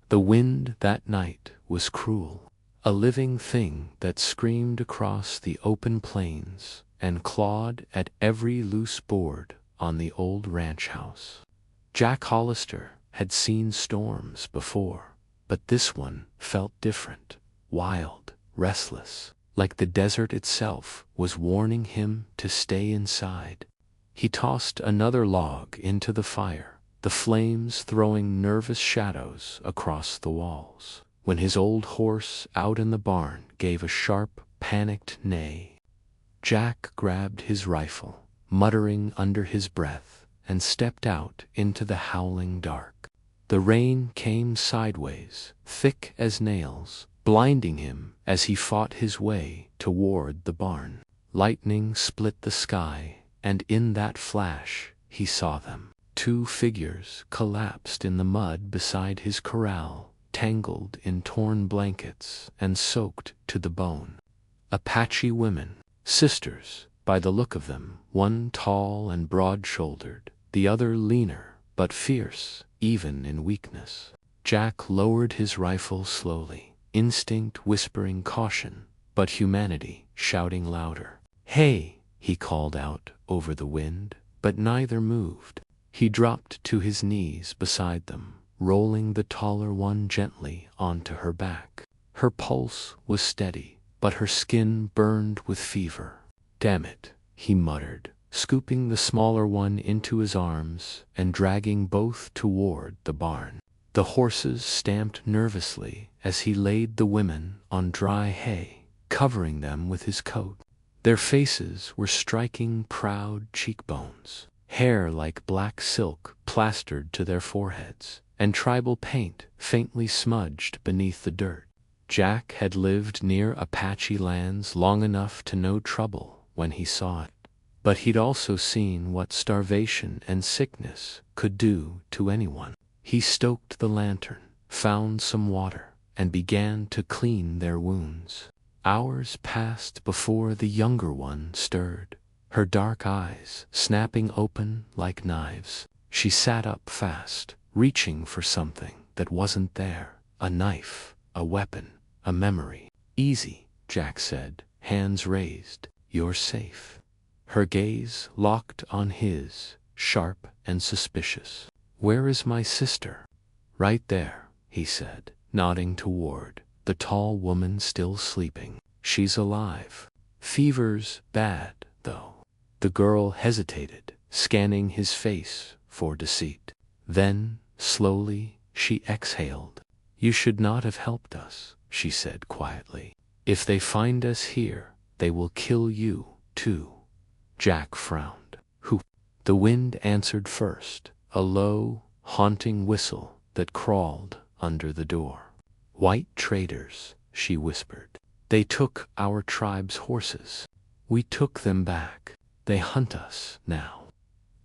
The wind that night was cruel, a living thing that screamed across the open plains and clawed at every loose board on the old ranch house. Jack Hollister had seen storms before, but this one felt different, wild, restless, like the desert itself was warning him to stay inside. He tossed another log into the fire, the flames throwing nervous shadows across the walls, when his old horse out in the barn gave a sharp, panicked neigh. Jack grabbed his rifle, muttering under his breath, and stepped out into the howling dark. The rain came sideways, thick as nails, blinding him as he fought his way toward the barn. Lightning split the sky, and in that flash he saw them. 2 figures collapsed in the mud beside his corral, tangled in torn blankets and soaked to the bone. Apache women, sisters, by the look of them, one tall and broad-shouldered, the other leaner, but fierce, even in weakness. Jack lowered his rifle slowly, instinct whispering caution, but humanity shouting louder. "Hey!" he called out over the wind, but neither moved. He dropped to his knees beside them, rolling the taller one gently onto her back. Her pulse was steady, but her skin burned with fever. "Damn it," he muttered, scooping the smaller one into his arms and dragging both toward the barn. The horses stamped nervously as he laid the women on dry hay, covering them with his coat. Their faces were striking proud cheekbones, hair like black silk plastered to their foreheads, and tribal paint faintly smudged beneath the dirt. Jack had lived near Apache lands long enough to know trouble when he saw it, but he'd also seen what starvation and sickness could do to anyone. He stoked the lantern, found some water, and began to clean their wounds. Hours passed before the younger one stirred, her dark eyes snapping open like knives. She sat up fast, reaching for something that wasn't there, a knife, a weapon, a memory. "Easy," Jack said, hands raised. "You're safe." Her gaze locked on his, sharp and suspicious. "Where is my sister?" "Right there," he said, nodding toward the tall woman still sleeping. "She's alive. Fever's bad, though." The girl hesitated, scanning his face for deceit. Then, slowly, she exhaled. "You should not have helped us," she said quietly. "If they find us here, they will kill you, too." Jack frowned. "Who?" The wind answered first, a low, haunting whistle that crawled under the door. "White traders," she whispered. "They took our tribe's horses. We took them back. They hunt us now."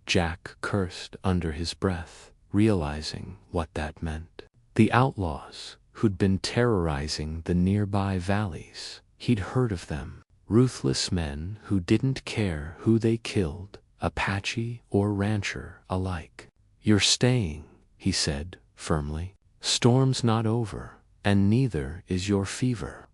Jack cursed under his breath, realizing what that meant. The outlaws who'd been terrorizing the nearby valleys. He'd heard of them. Ruthless men who didn't care who they killed, Apache or rancher alike. "You're staying," he said firmly. "Storm's not over, and neither is your fever."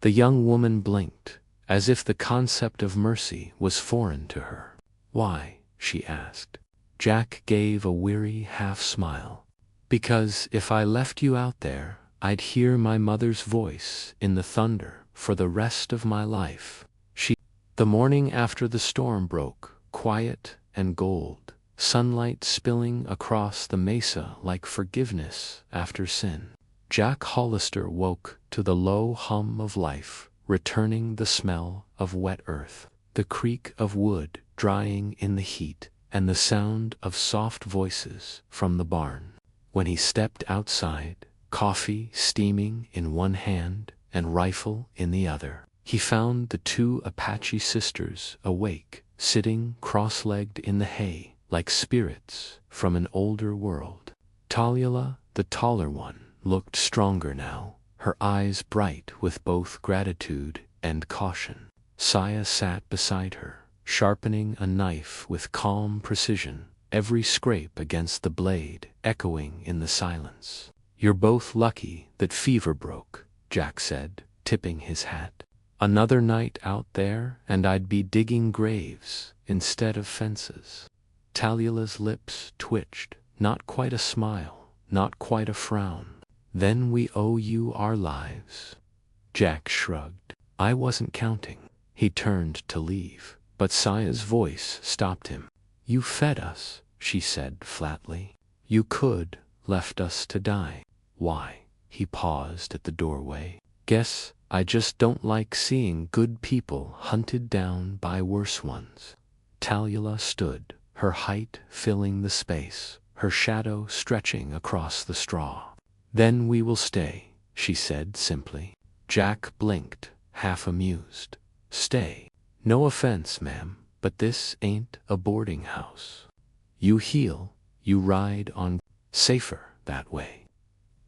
The young woman blinked, as if the concept of mercy was foreign to her. "Why?" she asked. Jack gave a weary half-smile. "Because if I left you out there, I'd hear my mother's voice in the thunder for the rest of my life." The morning after the storm broke, quiet and gold, sunlight spilling across the mesa like forgiveness after sin. Jack Hollister woke to the low hum of life, returning the smell of wet earth, the creak of wood drying in the heat, and the sound of soft voices from the barn. When he stepped outside, coffee steaming in one hand and rifle in the other, he found the 2 Apache sisters awake, sitting cross-legged in the hay, like spirits from an older world. Talila, the taller one, looked stronger now, her eyes bright with both gratitude and caution. Saya sat beside her, sharpening a knife with calm precision, every scrape against the blade echoing in the silence. You're both lucky that fever broke, Jack said, tipping his hat. Another night out there and I'd be digging graves instead of fences. Talila's lips twitched, not quite a smile, not quite a frown. Then we owe you our lives. Jack shrugged. I wasn't counting. He turned to leave, but Saya's voice stopped him. You fed us, she said flatly. You could left us to die. Why? He paused at the doorway. Guess I just don't like seeing good people hunted down by worse ones. Talula stood, her height filling the space, her shadow stretching across the straw. Then we will stay, she said simply. Jack blinked, half amused. Stay. No offense, ma'am, but this ain't a boarding house. You heal, you ride on. Safer that way.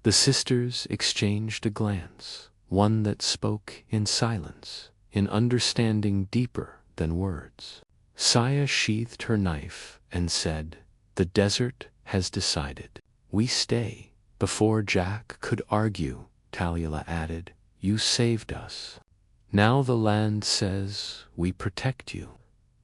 The sisters exchanged a glance, one that spoke in silence, in understanding deeper than words. Saya sheathed her knife and said, The desert has decided. We stay. Before Jack could argue, Talula added, You saved us. Now the land says we protect you.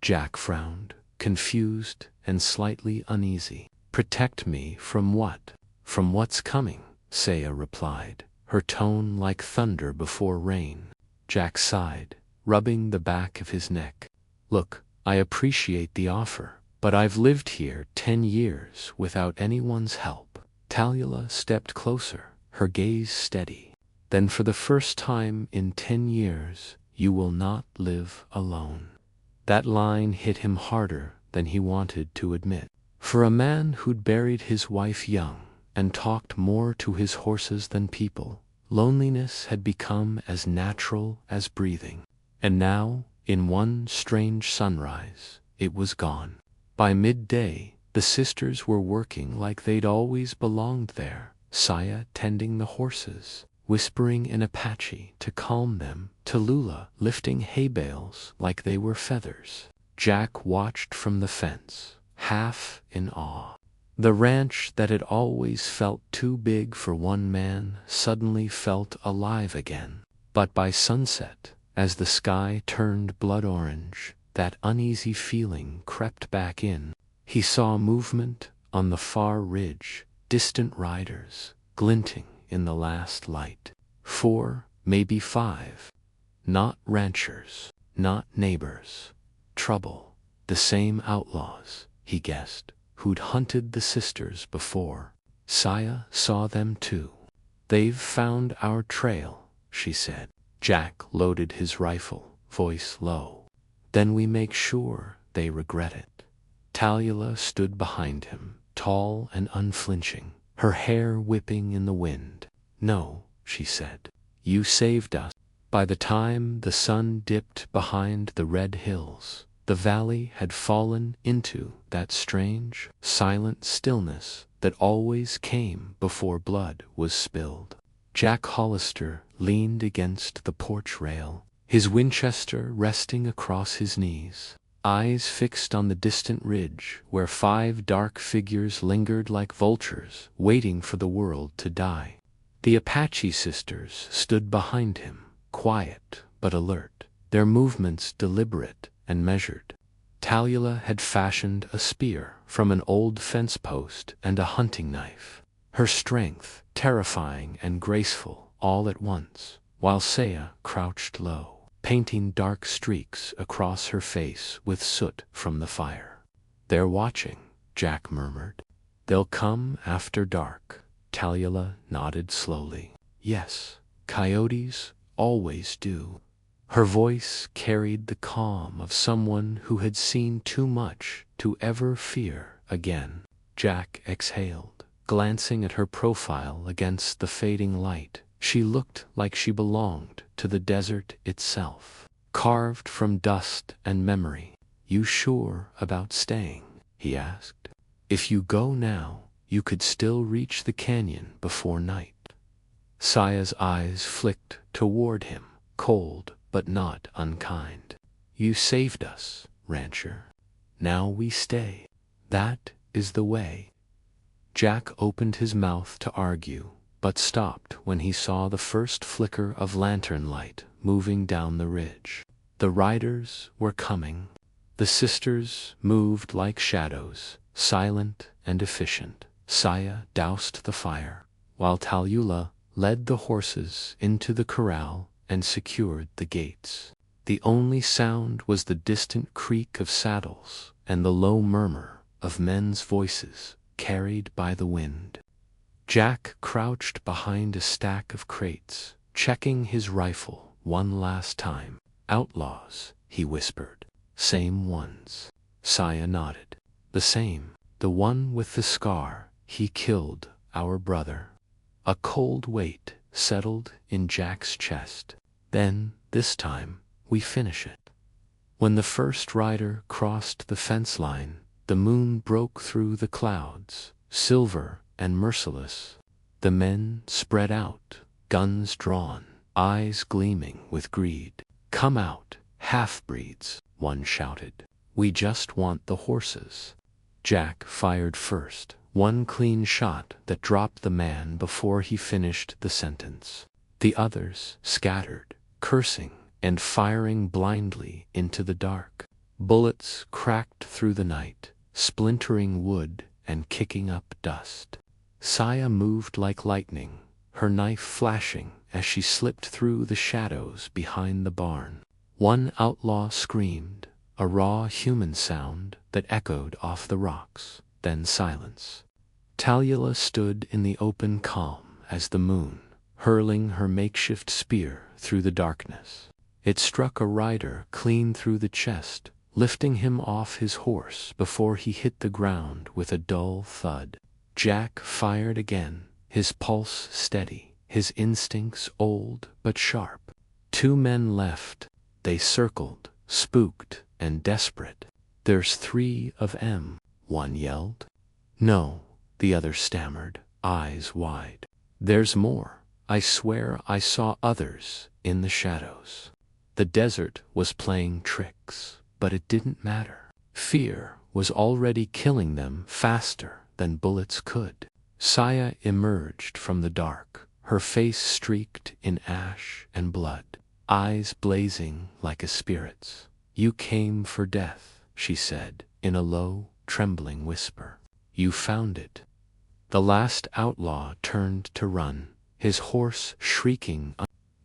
Jack frowned, confused and slightly uneasy. Protect me from what? From what's coming, Saya replied, her tone like thunder before rain. Jack sighed, rubbing the back of his neck. Look, I appreciate the offer, but I've lived here 10 years without anyone's help. Talula stepped closer, her gaze steady. Then for the first time in 10 years, you will not live alone. That line hit him harder than he wanted to admit. For a man who'd buried his wife young and talked more to his horses than people, loneliness had become as natural as breathing. And now, in one strange sunrise, it was gone. By midday, the sisters were working like they'd always belonged there, Saya tending the horses, whispering in Apache to calm them, Talula lifting hay bales like they were feathers. Jack watched from the fence, half in awe. The ranch that had always felt too big for one man suddenly felt alive again. But by sunset, as the sky turned blood orange, that uneasy feeling crept back in. He saw movement on the far ridge, distant riders, glinting in the last light. 4, maybe 5. Not ranchers, not neighbors. Trouble. The same outlaws, he guessed, who'd hunted the sisters before. Saya saw them too. They've found our trail, she said. Jack loaded his rifle, voice low. Then we make sure they regret it. Talula stood behind him, tall and unflinching, her hair whipping in the wind. No, she said. You saved us. By the time the sun dipped behind the red hills, the valley had fallen into that strange, silent stillness that always came before blood was spilled. Jack Hollister leaned against the porch rail, his Winchester resting across his knees, eyes fixed on the distant ridge where 5 dark figures lingered like vultures, waiting for the world to die. The Apache sisters stood behind him, quiet but alert, their movements deliberate and measured. Talula had fashioned a spear from an old fence post and a hunting knife, her strength terrifying and graceful all at once, while Saya crouched low, painting dark streaks across her face with soot from the fire. They're watching, Jack murmured. They'll come after dark. Talula nodded slowly. Yes, coyotes always do. Her voice carried the calm of someone who had seen too much to ever fear again. Jack exhaled, glancing at her profile against the fading light. She looked like she belonged to the desert itself, carved from dust and memory. You sure about staying? He asked. If you go now, you could still reach the canyon before night. Saya's eyes flicked toward him, cold but not unkind. You saved us, rancher. Now we stay. That is the way. Jack opened his mouth to argue, but stopped when he saw the first flicker of lantern light moving down the ridge. The riders were coming. The sisters moved like shadows, silent and efficient. Saya doused the fire, while Talyula led the horses into the corral and secured the gates. The only sound was the distant creak of saddles and the low murmur of men's voices carried by the wind. Jack crouched behind a stack of crates, checking his rifle one last time. "Outlaws," he whispered. "Same ones." Saya nodded. "The same. The one with the scar. He killed our brother." A cold weight settled in Jack's chest. "Then, this time, we finish it." When the first rider crossed the fence line, the moon broke through the clouds, silver and merciless. The men spread out, guns drawn, eyes gleaming with greed. "Come out, half-breeds," one shouted. "We just want the horses." Jack fired first, one clean shot that dropped the man before he finished the sentence. The others scattered, cursing and firing blindly into the dark. Bullets cracked through the night, splintering wood and kicking up dust. Saya moved like lightning, her knife flashing as she slipped through the shadows behind the barn. One outlaw screamed, a raw human sound that echoed off the rocks, then silence. Talyula stood in the open calm as the moon, hurling her makeshift spear through the darkness. It struck a rider clean through the chest, lifting him off his horse before he hit the ground with a dull thud. Jack fired again, his pulse steady, his instincts old but sharp. 2 men left. They circled, spooked and desperate. "There's 3 of 'em," one yelled. "No," the other stammered, eyes wide. "There's more. I swear I saw others in the shadows." The desert was playing tricks, but it didn't matter. Fear was already killing them faster than bullets could. Saya emerged from the dark, her face streaked in ash and blood, eyes blazing like a spirit's. "You came for death," she said, in a low, trembling whisper. "You found it." The last outlaw turned to run, his horse shrieking.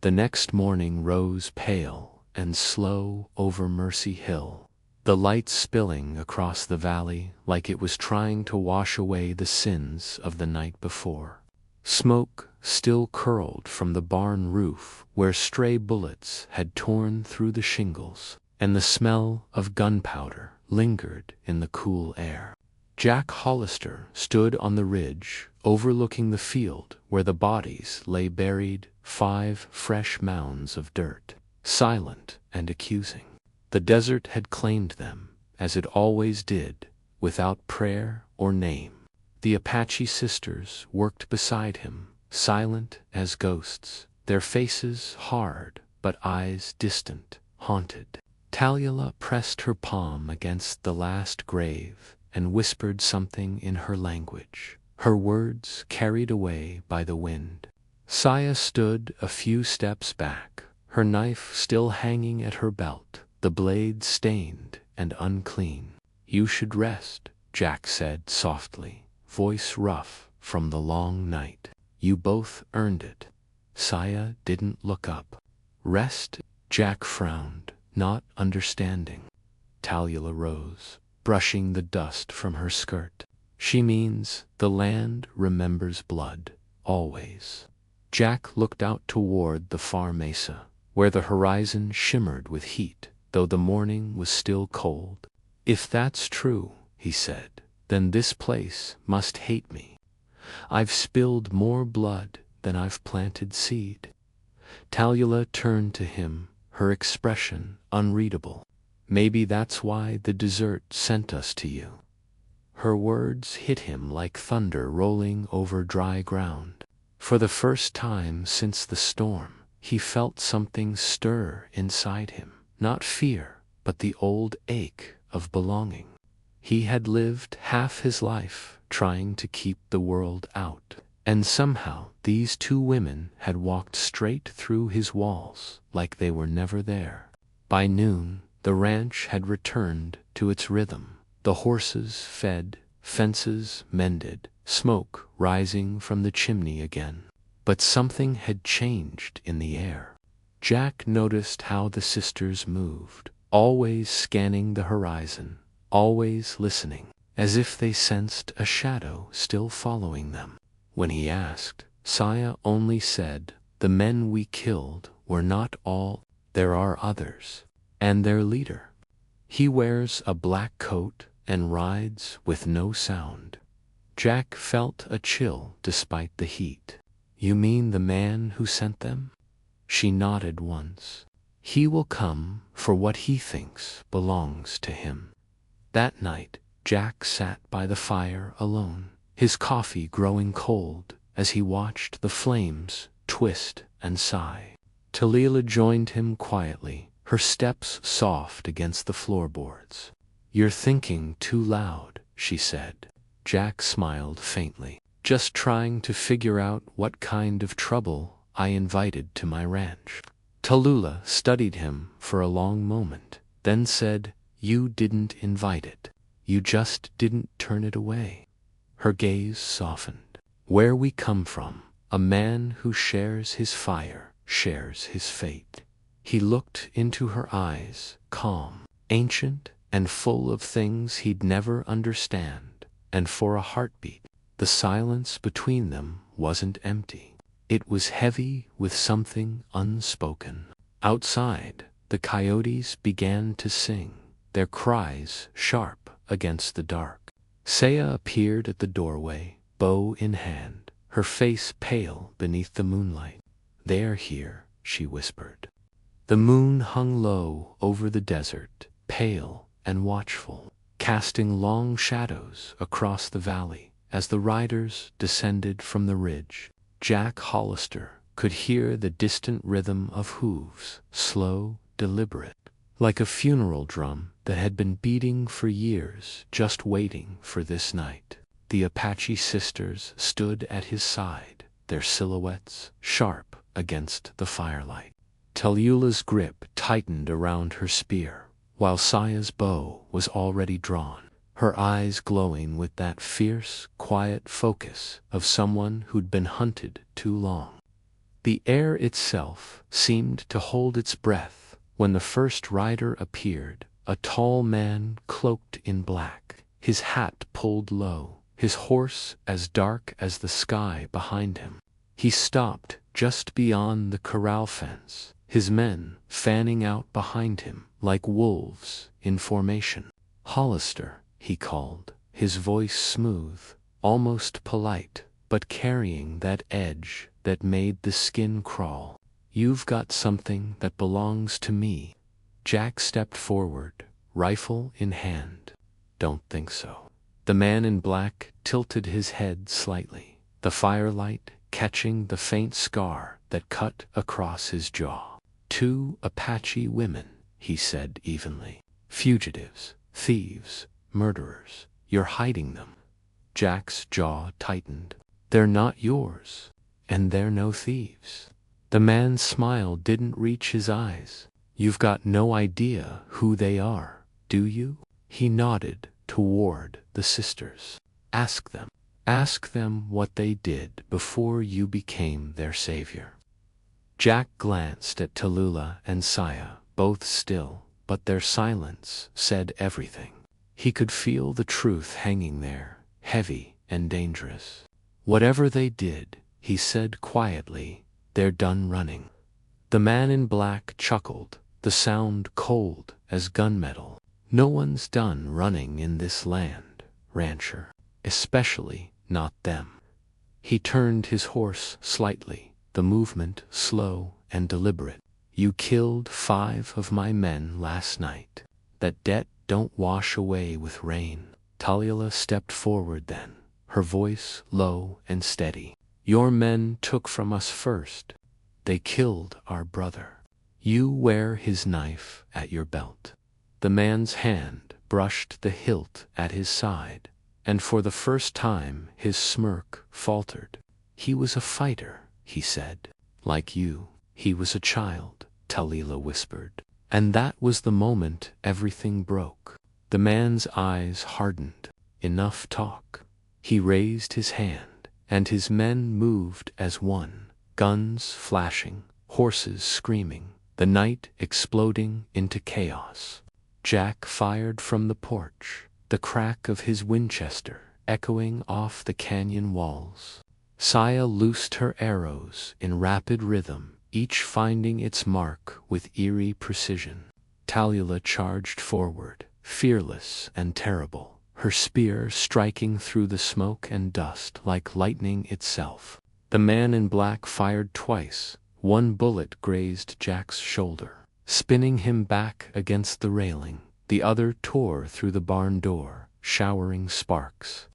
The next morning rose pale and slow over Mercy Hill, the light spilling across the valley like it was trying to wash away the sins of the night before. Smoke still curled from the barn roof where stray bullets had torn through the shingles, and the smell of gunpowder lingered in the cool air. Jack Hollister stood on the ridge, overlooking the field where the bodies lay buried, 5 fresh mounds of dirt, silent and accusing. The desert had claimed them, as it always did, without prayer or name. The Apache sisters worked beside him, silent as ghosts, their faces hard but eyes distant, haunted. Talyula pressed her palm against the last grave and whispered something in her language, her words carried away by the wind. Saya stood a few steps back, her knife still hanging at her belt, the blade stained and unclean. "You should rest," Jack said softly, voice rough from the long night. "You both earned it." Saya didn't look up. "Rest?" Jack frowned, not understanding. Talyula rose, brushing the dust from her skirt. "She means the land remembers blood, always." Jack looked out toward the far mesa, where the horizon shimmered with heat, though the morning was still cold. "If that's true," he said, "then this place must hate me. I've spilled more blood than I've planted seed." Talyula turned to him, her expression unreadable. "Maybe that's why the desert sent us to you." Her words hit him like thunder rolling over dry ground. For the first time since the storm, he felt something stir inside him, not fear, but the old ache of belonging. He had lived half his life trying to keep the world out, And somehow these two women had walked straight through his walls like they were never there. By noon, the ranch had returned to its rhythm. The horses fed, fences mended, smoke rising from the chimney again. But something had changed in the air. Jack noticed how the sisters moved, always scanning the horizon, always listening, as if they sensed a shadow still following them. When he asked, Saya only said, "The men we killed were not all, there are others. And their leader. He wears a black coat and rides with no sound." Jack felt a chill despite the heat. "You mean the man who sent them?" She nodded once. "He will come for what he thinks belongs to him." That night, Jack sat by the fire alone, his coffee growing cold as he watched the flames twist and sigh. Talila joined him quietly, her steps soft against the floorboards. "You're thinking too loud," she said. Jack smiled faintly. "Just trying to figure out what kind of trouble I invited to my ranch." Tallulah studied him for a long moment, then said, "You didn't invite it. You just didn't turn it away." Her gaze softened. "Where we come from, a man who shares his fire shares his fate." He looked into her eyes, calm, ancient, and full of things he'd never understand, and for a heartbeat, the silence between them wasn't empty. It was heavy with something unspoken. Outside, the coyotes began to sing, their cries sharp against the dark. Saya appeared at the doorway, bow in hand, her face pale beneath the moonlight. "They're here," she whispered. The moon hung low over the desert, pale and watchful, casting long shadows across the valley as the riders descended from the ridge. Jack Hollister could hear the distant rhythm of hooves, slow, deliberate, like a funeral drum that had been beating for years, just waiting for this night. The Apache sisters stood at his side, their silhouettes sharp against the firelight. Tallulah's grip tightened around her spear, while Saya's bow was already drawn, her eyes glowing with that fierce, quiet focus of someone who'd been hunted too long. The air itself seemed to hold its breath when the first rider appeared, a tall man cloaked in black, his hat pulled low, his horse as dark as the sky behind him. He stopped just beyond the corral fence, his men fanning out behind him like wolves in formation. "Hollister," he called, his voice smooth, almost polite, but carrying that edge that made the skin crawl. "You've got something that belongs to me." Jack stepped forward, rifle in hand. "Don't think so." The man in black tilted his head slightly, the firelight catching the faint scar that cut across his jaw. "Two Apache women," he said evenly. "Fugitives, thieves, murderers. You're hiding them." Jack's jaw tightened. "They're not yours, and they're no thieves." The man's smile didn't reach his eyes. "You've got no idea who they are, do you?" He nodded toward the sisters. "Ask them. Ask them what they did before you became their savior." Jack glanced at Tallulah and Saya, both still, but their silence said everything. He could feel the truth hanging there, heavy and dangerous. "Whatever they did," he said quietly, "they're done running." The man in black chuckled, the sound cold as gunmetal. "No one's done running in this land, rancher. Especially not them." He turned his horse slightly, the movement slow and deliberate. "You killed 5 of my men last night. That debt don't wash away with rain." Tallulah stepped forward then, her voice low and steady. "Your men took from us first. They killed our brother. You wear his knife at your belt." The man's hand brushed the hilt at his side, and for the first time his smirk faltered. He was a fighter, he said. Like you, he was a child, Talila whispered. And that was the moment everything broke. The man's eyes hardened. Enough talk. He raised his hand, and his men moved as one, guns flashing, horses screaming, the night exploding into chaos. Jack fired from the porch, the crack of his Winchester echoing off the canyon walls. Saya loosed her arrows in rapid rhythm, each finding its mark with eerie precision. Talila charged forward, fearless and terrible, her spear striking through the smoke and dust like lightning itself. The man in black fired twice. One bullet grazed Jack's shoulder, spinning him back against the railing. The other tore through the barn door, showering sparks.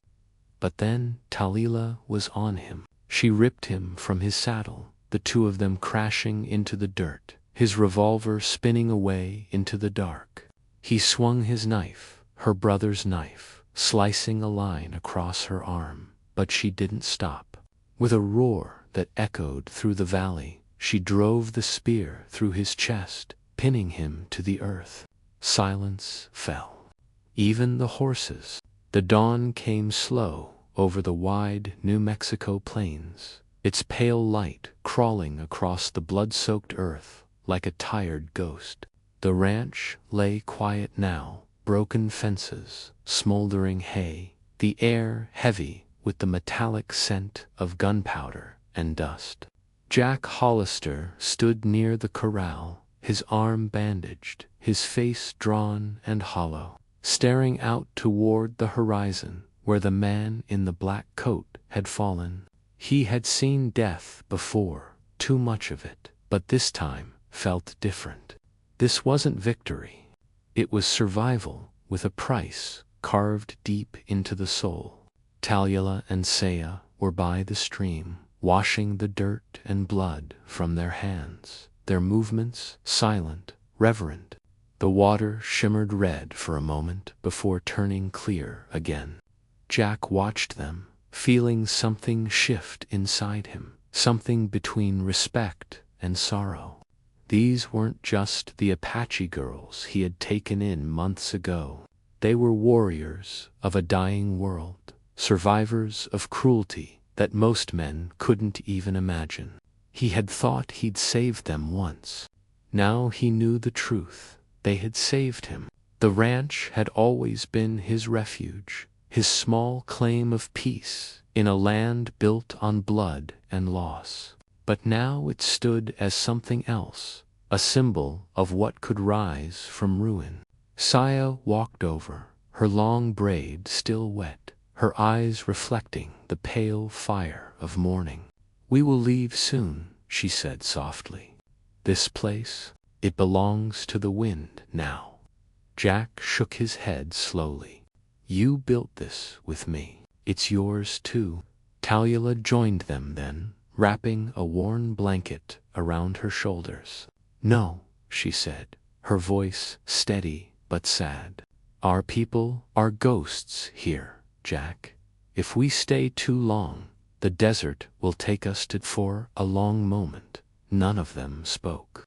But then Talila was on him. She ripped him from his saddle, the two of them crashing into the dirt, his revolver spinning away into the dark. He swung his knife, her brother's knife, slicing a line across her arm, but she didn't stop. With a roar that echoed through the valley, she drove the spear through his chest, pinning him to the earth. Silence fell. Even the horses. The dawn came slow over the wide New Mexico plains, its pale light crawling across the blood-soaked earth like a tired ghost. The ranch lay quiet now, broken fences, smoldering hay, the air heavy with the metallic scent of gunpowder and dust. Jack Hollister stood near the corral, his arm bandaged, his face drawn and hollow, staring out toward the horizon where the man in the black coat had fallen. He had seen death before, too much of it, but this time felt different. This wasn't victory. It was survival with a price carved deep into the soul. Talila and Saya were by the stream, washing the dirt and blood from their hands, their movements silent, reverent. The water shimmered red for a moment before turning clear again. Jack watched them, feeling something shift inside him, something between respect and sorrow. These weren't just the Apache girls he had taken in months ago. They were warriors of a dying world, survivors of cruelty that most men couldn't even imagine. He had thought he'd saved them once. Now he knew the truth. They had saved him. The ranch had always been his refuge, his small claim of peace in a land built on blood and loss. But now it stood as something else, a symbol of what could rise from ruin. Saya walked over, her long braid still wet, her eyes reflecting the pale fire of morning. "We will leave soon," she said softly. "This place, it belongs to the wind now." Jack shook his head slowly. "You built this with me. It's yours too." Talila joined them then, wrapping a worn blanket around her shoulders. "No," she said, her voice steady but sad. "Our people are ghosts here, Jack. If we stay too long, the desert will take us to." For a long moment, none of them spoke.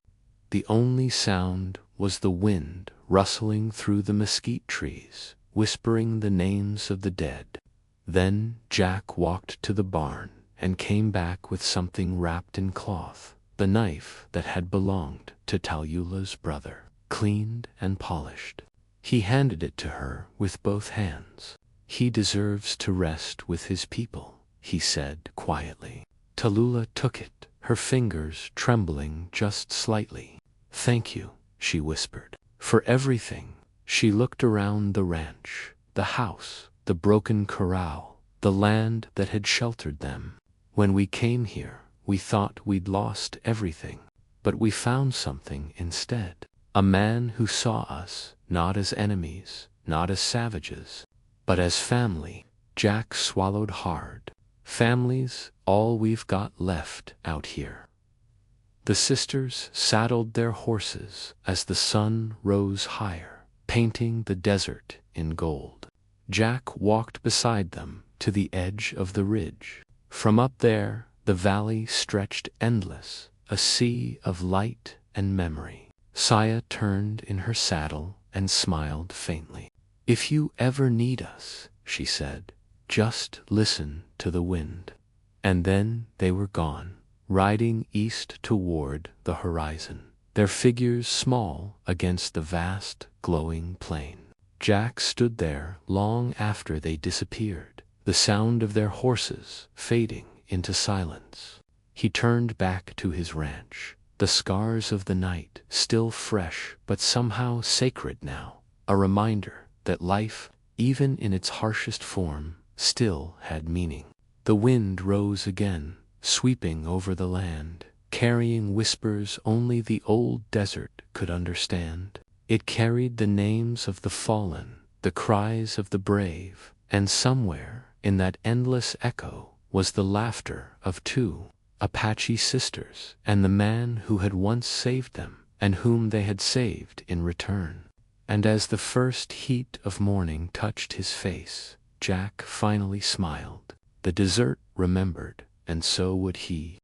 The only sound was the wind rustling through the mesquite trees, whispering the names of the dead. Then Jack walked to the barn and came back with something wrapped in cloth, the knife that had belonged to Talila's brother, cleaned and polished. He handed it to her with both hands. "He deserves to rest with his people," he said quietly. Talila took it, her fingers trembling just slightly. "Thank you," she whispered, "for everything." She looked around the ranch, the house, the broken corral, the land that had sheltered them. "When we came here, we thought we'd lost everything, but we found something instead. A man who saw us, not as enemies, not as savages, but as family." Jack swallowed hard. "Family's all we've got left out here." The sisters saddled their horses as the sun rose higher, painting the desert in gold. Jack walked beside them to the edge of the ridge. From up there, The valley stretched endless, a sea of light and memory. Saya turned in her saddle and smiled faintly. "If you ever need us," she said, "just listen to the wind." And then they were gone, riding east toward the horizon, their figures small against the vast, glowing plain. Jack stood there long after they disappeared, the sound of their horses fading into silence. He turned back to his ranch, the scars of the night still fresh but somehow sacred now, a reminder that life, even in its harshest form, still had meaning. The wind rose again, sweeping over the land, carrying whispers only the old desert could understand. It carried the names of the fallen, the cries of the brave, and somewhere in that endless echo was the laughter of two Apache sisters and the man who had once saved them and whom they had saved in return. And as the first heat of morning touched his face, Jack finally smiled. The desert remembered, and so would he.